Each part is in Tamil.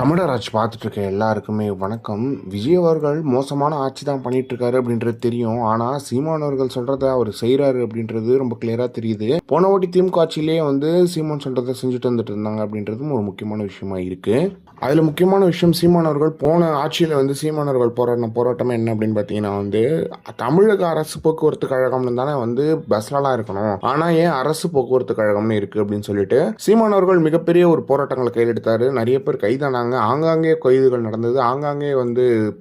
தமிழர் ஆட்சி பார்த்துட்டு இருக்க எல்லாருக்குமே வணக்கம். விஜய் அவர்கள் மோசமான ஆட்சி தான் பண்ணிட்டு இருக்காரு அப்படின்றது தெரியும். ஆனால் சீமான் அவர்கள் சொல்றத அவர் செய்கிறாரு அப்படின்றது ரொம்ப கிளியரா தெரியுது. போன வாட்டி திமுக ஆட்சியிலேயே சீமான் சொல்றதை செஞ்சுட்டு வந்துட்டு இருந்தாங்க அப்படின்றதும் ஒரு முக்கியமான விஷயமா இருக்கு. அதில் முக்கியமான விஷயம் சீமான் அவர்கள் போன ஆட்சியில் சீமான் அவர்கள் போராட்டமே என்ன அப்படின்னு பார்த்தீங்கன்னா தமிழக அரசு போக்குவரத்து கழகம்னு தானே பஸ்லலாம் இருக்கணும், ஆனால் ஏன் அரசு போக்குவரத்து கழகம்னு இருக்கு அப்படின்னு சொல்லிட்டு சீமான் அவர்கள் மிகப்பெரிய ஒரு போராட்டங்களை கையில் எடுத்தாரு. நிறைய பேர் கைதானாங்க, ஆங்காங்கே கைதுகள் நடந்தது, ஆங்காங்கே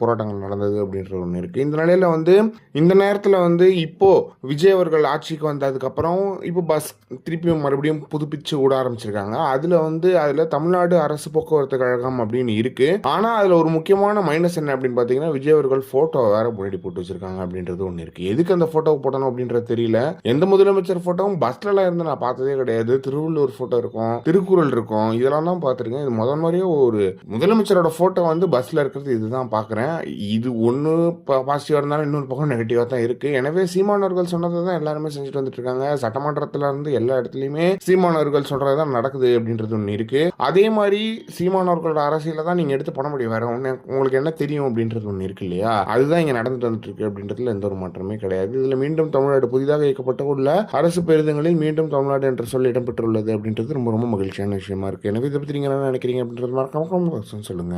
போராட்டங்கள் நடந்தது அப்படின்ற ஒன்று இருக்கு. இந்த நிலையில இந்த நேரத்தில் இப்போ விஜய் அவர்கள் ஆட்சிக்கு வந்ததுக்கப்புறம் இப்போ பஸ் திருப்பியும் மறுபடியும் புதுப்பிச்சு விட ஆரம்பிச்சிருக்காங்க. அதில் தமிழ்நாடு அரசு போக்குவரத்து கழகம் அப்படின்னு இருக்கு. ஆனா அதுல ஒரு முக்கியமான மைனஸ் என்ன அப்படின்னு பாத்தீங்கன்னா விஜய் அவர்கள் போட்டோ வேற முன்னாடி போட்டு வச்சிருக்காங்க அப்படின்றது ஒண்ணு இருக்கு. எதுக்கு அந்த போட்டோ போடணும் அப்படின்றது தெரியல. எந்த முதலமைச்சர் போட்டோவும் பஸ்ல எல்லாம் இருந்து நான் பார்த்ததே கிடையாது. திருவள்ளூர் போட்டோ இருக்கும், திருக்குறள் இருக்கும், இதெல்லாம் தான் பார்த்திருக்கேன். இது முதல் முறையே ஒரு முதலமைச்சரோட போட்டோ பஸ்ல இருக்கிறது இதுதான் பாக்குறேன். இது ஒண்ணு பாசிட்டிவா இருந்தாலும் இன்னொரு பக்கம் நெகட்டிவா தான் இருக்கு. எனவே சீமானவர்கள் சொன்னதை தான் எல்லாருமே செஞ்சுட்டு வந்துட்டு இருக்காங்க. சட்டமன்றத்துல இருந்து எல்லா இடத்துலயுமே சீமானவர்கள் சொல்றதுதான் நடக்குது அப்படின்றது ஒண்ணு இருக்கு. அதே மாதிரி சீமானவர்களோட அரசியல தான் நீங்க எடுத்து பண்ண முடியும். வேற ஒண்ணு உங்களுக்கு என்ன தெரியும் அப்படின்றது ஒண்ணு இருக்கு இல்லையா? அதுதான் இங்க நடந்துட்டு வந்துட்டு இருக்கு அப்படின்றதுல எந்த ஒரு மாற்றமே கிடையாது. இதுல மீண்டும் தமிழ்நாடு புதிதாக இயக்கப்பட்ட உள்ள அரசு பேருந்துகளில் மீண்டும் தமிழ்நாடு என்ற சொல் இடம்பெற்றுள்ளது அப்படின்றது ரொம்ப ரொம்ப மகிழ்ச்சியான விஷயமா இருக்கு. எனவே இதை பத்தி நீங்க என்ன நினைக்கிறீங்க அப்படின்றது மறக்காம சொல்லுங்க.